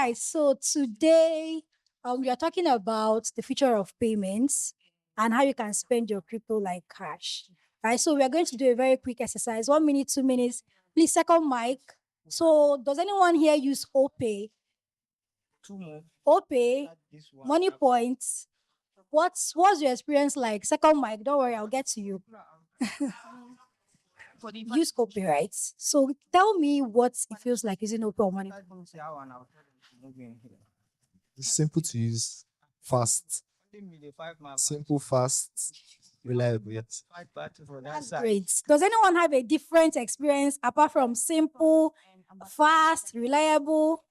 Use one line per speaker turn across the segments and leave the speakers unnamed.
right. So today, we are talking about the future of payments and how you can spend your crypto like cash. Right. So we are going to do a very quick exercise. 1 minute, 2 minutes. Please, second mic. So does anyone here use OPay? OPay, money points. What's your experience like? Second mic. Don't worry, I'll get to you. Use OPay, right? So tell me what it feels like using OPay or money.
It's simple to use, fast, simple, fast, reliable. Yes.
That's great. Does anyone have a different experience apart from simple, fast, reliable?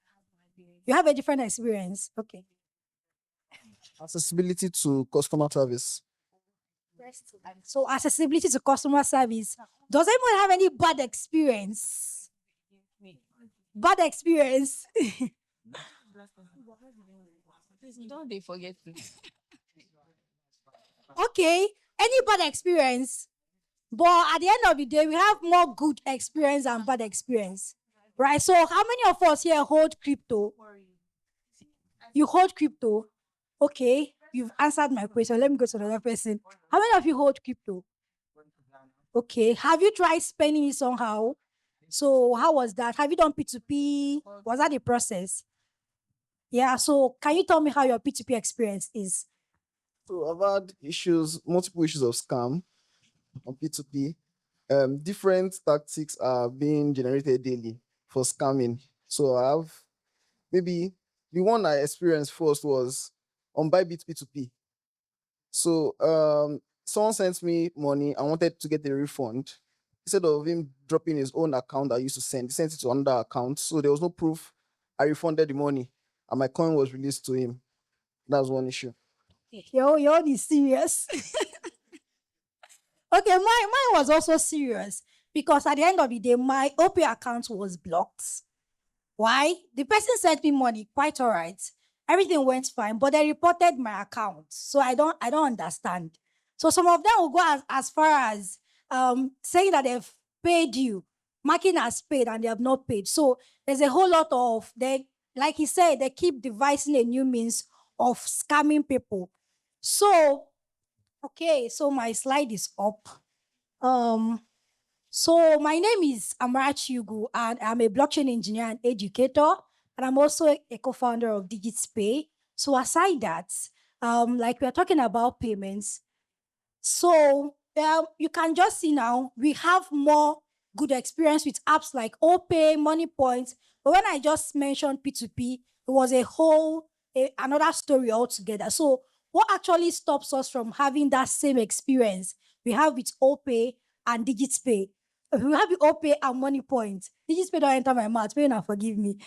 You have a different experience. Okay.
Accessibility to customer service.
So accessibility to customer service. Does anyone have any bad experience? Bad experience.
Don't they forget to?
Okay. Any bad experience? But at the end of the day, we have more good experience than bad experience. Right? So how many of us here hold crypto? You hold crypto? Okay. You've answered my question. Let me go to another person. How many of you hold crypto? Okay. Have you tried spending it somehow? So how was that? Have you done P2P? Was that the process? Yeah. So can you tell me how your P2P experience is?
So I've had issues, multiple issues of scam on P2P. Different tactics are being generated daily for scamming. So I have maybe the one I experienced first was on Bybit P2P. So someone sent me money. I wanted to get a refund. Instead of him dropping his own account I used to send, he sent it to another account. So there was no proof. I refunded the money and my coin was released to him. That was one issue.
Your own is serious. Okay, mine was also serious because at the end of the day, my OP account was blocked. Why? The person sent me money, quite all right. Everything went fine, but they reported my account. So I don't understand. So some of them will go as far as saying that they've paid you, marking as paid and they have not paid. So there's a whole lot of like he said, they keep devising a new means of scamming people. So okay, so my slide is up. Um, so my name is Amarachi Agwu, and I'm a blockchain engineer and educator, and I'm also a co-founder of DigitSpay. So aside that, like we're talking about payments, so you can just see now we have more good experience with apps like OPay, Money Points. But when I just mentioned P2P, it was another story altogether. So what actually stops us from having that same experience we have with OPay and DigitPay? If we have the OPay and Money Points, DigitPay don't enter my mouth. May not forgive me.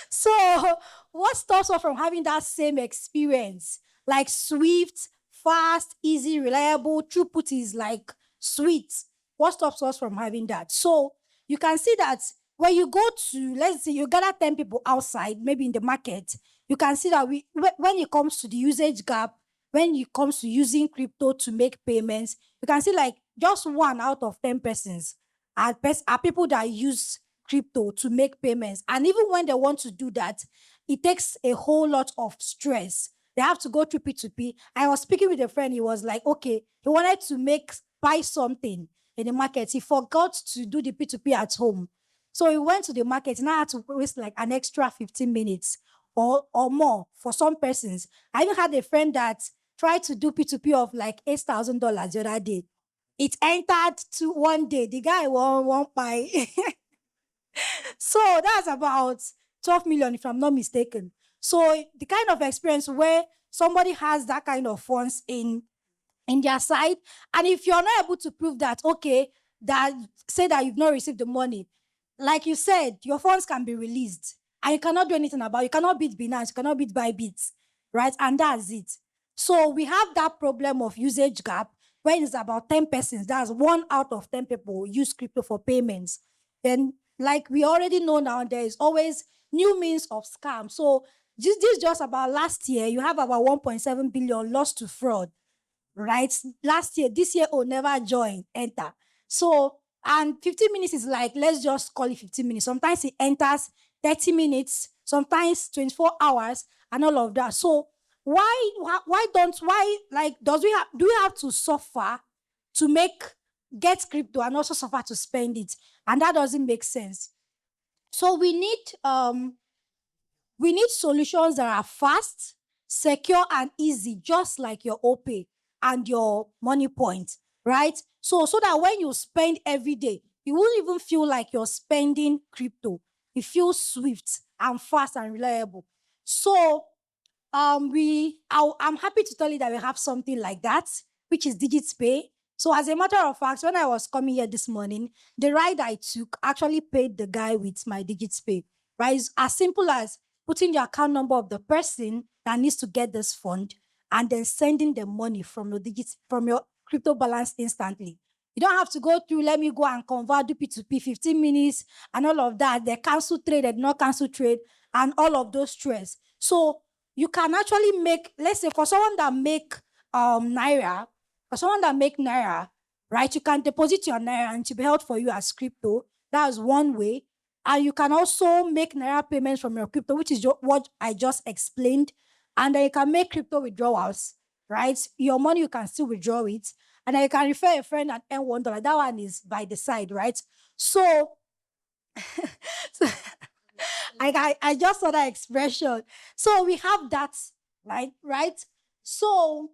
So what stops us from having that same experience? Like Swift, fast, easy, reliable, throughput is like sweet. What stops us from having that? So you can see that when you go to, let's say you gather 10 people outside, maybe in the market, you can see that when it comes to the usage gap, when it comes to using crypto to make payments, you can see like just 1 out of 10 persons are people that use crypto to make payments. And even when they want to do that, it takes a whole lot of stress. They have to go through P2P. I was speaking with a friend. He was like, okay, he wanted to buy something in the market. He forgot to do the P2P at home. So he went to the market and I had to waste like an extra 15 minutes or more for some persons. I even had a friend that tried to do P2P of like $8,000 the other day. It entered to one day. The guy won't buy. So that's about 12 million, if I'm not mistaken. So the kind of experience where somebody has that kind of funds in their side, and if you're not able to prove that, okay, that say that you've not received the money, like you said, your funds can be released, and you cannot do anything about it. You cannot beat Binance, you cannot beat Bybit, right? And that's it. So we have that problem of usage gap when it's about 10 persons. That's 1 out of 10 people use crypto for payments. And like we already know now, there is always new means of scam. So this just about last year, you have about 1.7 billion lost to fraud, right? Last year, this year, never join, enter. So, and 15 minutes is like, let's just call it 15 minutes. Sometimes it enters 30 minutes, sometimes 24 hours and all of that. So why like do we have to suffer to get crypto and also suffer to spend it? And that doesn't make sense. So we need solutions that are fast, secure, and easy, just like your OPay and your money point, right? So that when you spend every day, you won't even feel like you're spending crypto. It feels swift and fast and reliable. So I'm happy to tell you that we have something like that, which is Digits Pay. So as a matter of fact, when I was coming here this morning, the ride I took actually paid the guy with my Digits Pay. Right? It's as simple as putting the account number of the person that needs to get this fund and then sending the money from your crypto balance instantly. You don't have to go through, let me go and convert do P2P 15 minutes and all of that. They cancel trade, they not cancel trade, and all of those stress. So you can actually make, let's say for someone that make naira, right? You can deposit your naira and to be held for you as crypto. That's one way. And you can also make naira payments from your crypto, which is what I just explained. And then you can make crypto withdrawals, right? Your money, you can still withdraw it. And then you can refer a friend and earn $1. That one is by the side, right? So, so I just saw that expression. So we have that, right? So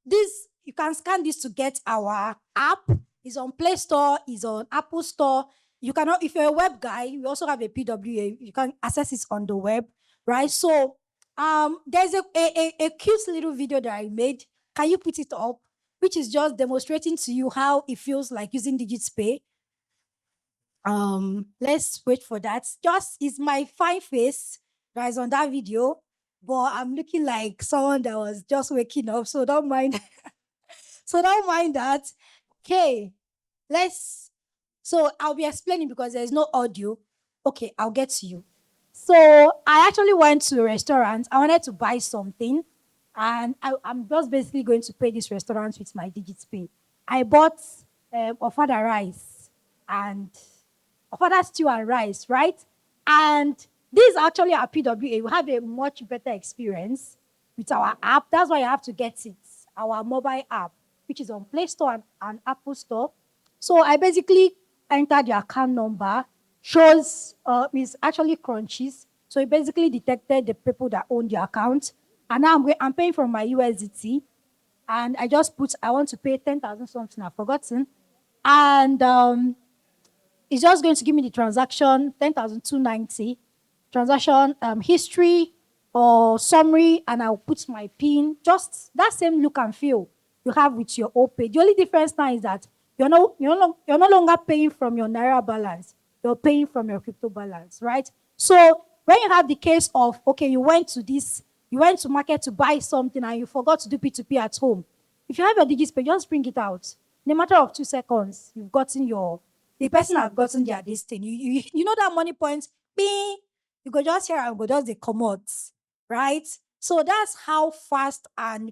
this, you can scan this to get our app. It's on Play Store, it's on Apple Store. You cannot, if you're a web guy, we also have a PWA. You can access it on the web, right? So there's a cute little video that I made. Can you put it up? Which is just demonstrating to you how it feels like using Digits Pay. Let's wait for that. Just is my fine face that is on that video, but I'm looking like someone that was just waking up, so don't mind. So don't mind that. Okay, let's. So I'll be explaining because there's no audio. Okay, I'll get to you. So I actually went to a restaurant. I wanted to buy something, and I'm just basically going to pay this restaurant with my Digits Pay. I bought ofada rice and ofada stew and rice, right? And this is actually our PWA. We have a much better experience with our app. That's why you have to get it. Our mobile app, which is on Play Store and Apple Store. So I basically entered the account number, shows is actually crunchies. So it basically detected the people that own the account. And now I'm paying from my USDT. And I just I want to pay 10,000 something, I've forgotten. And it's just going to give me the transaction, 10,290, transaction history or summary, and I'll put my PIN. Just that same look and feel you have with your OPay. The only difference now is that you're no longer paying from your Naira balance. You're paying from your crypto balance, right? So when you have the case of, okay, you went to market to buy something and you forgot to do P2P at home. If you have your Digits Pay, just bring it out. In a matter of 2 seconds, the person has gotten their this thing. You know that money points, bing, you go just here and go just the commodity, right? So that's how fast and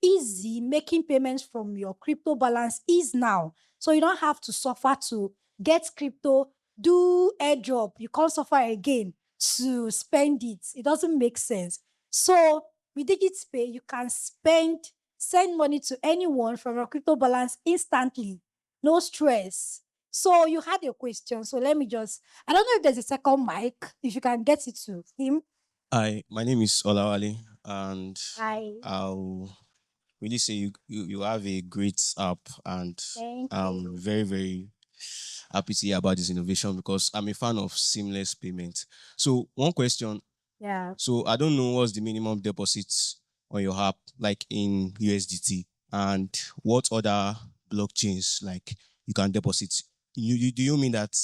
easy making payments from your crypto balance is now. So you don't have to suffer to get crypto, do airdrop. You can't suffer again to spend it. It doesn't make sense. So with Digits Pay, you can send money to anyone from your crypto balance instantly. No stress. So you had your question. So let me I don't know if there's a second mic, if you can get it to him.
Hi, my name is Olawale, and
Hi.
I'll really say you have a great app, and
Thank
I'm
you.
very, very happy to hear about this innovation because I'm a fan of seamless payment. So one question.
Yeah.
So I don't know what's the minimum deposit on your app, like in USDT, and what other blockchains like you can deposit. Do you mean that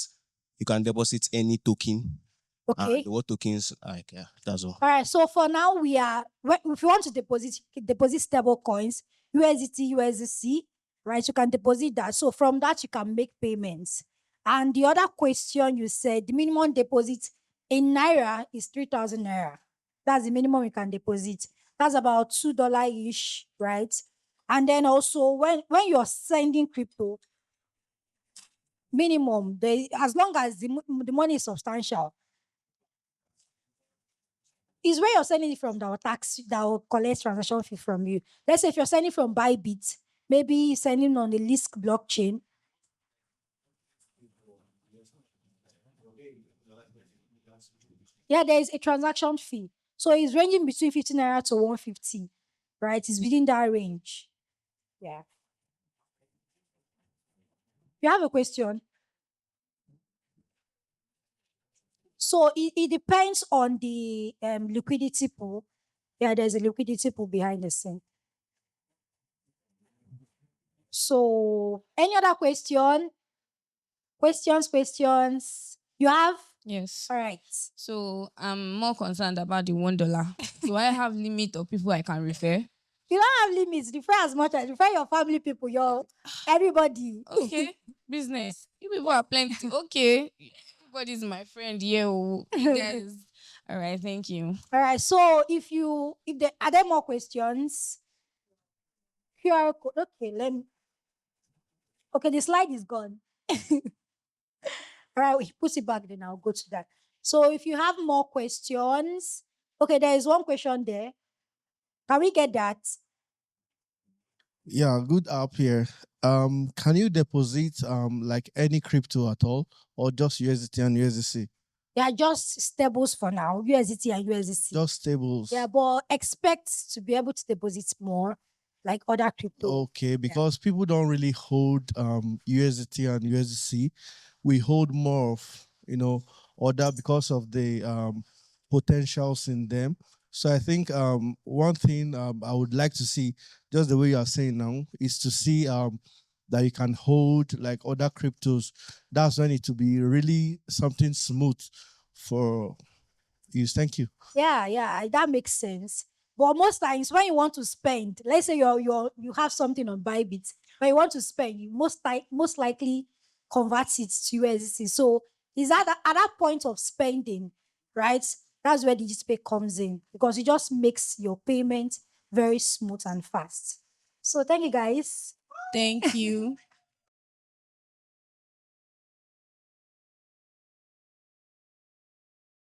you can deposit any token?
Okay.
And what tokens like, yeah, that's all.
All right. So for now, if you want to deposit stable coins, USDT, USDC, right? You can deposit that. So from that, you can make payments. And the other question you said, the minimum deposit in Naira is 3,000 Naira. That's the minimum you can deposit. That's about $2 ish, right? And then also when you're sending crypto, minimum, as long as the money is substantial, is where you're sending it from that will tax, that will collect transaction fee from you. Let's say if you're sending from Bybit, maybe sending on the Lisk blockchain. Yeah, there is a transaction fee. So it's ranging between 50 naira to 150, right? It's within that range. Yeah. You have a question? So it depends on the liquidity pool. Yeah, there's a liquidity pool behind the scene. So any other question? Questions? You have?
Yes.
All right.
So I'm more concerned about the $1. Do I have limit of people I can refer?
You don't have limits. Refer as much as refer your family people, your everybody.
Okay. Business. You people are plenty. Okay. Everybody's my friend. Yeah. Oh, you guys. All right. Thank you.
All right. So if there are there more questions? QR code. Okay, let me. Okay, the slide is gone. All right, we put it back. Then I'll go to that. So if you have more questions, okay, there is one question there. Can we get that?
Yeah, good app here. Can you deposit like any crypto at all, or just USDT and USDC?
They are just stables for now, USDT and USDC.
Just stables.
Yeah, but expect to be able to deposit more like other crypto.
Okay, because people don't really hold USDT and USDC. We hold more of other because of the potentials in them. So I think one thing I would like to see, just the way you are saying now, is to see that you can hold like other cryptos. That's when it to be really something smooth for use. Thank you.
Yeah, that makes sense. But most times when you want to spend, let's say you have something on Bybit, when you want to spend, you most likely convert it to USDC. So is that at that point of spending, right? That's where DigiPay comes in because it just makes your payment very smooth and fast. So thank you guys.
Thank you.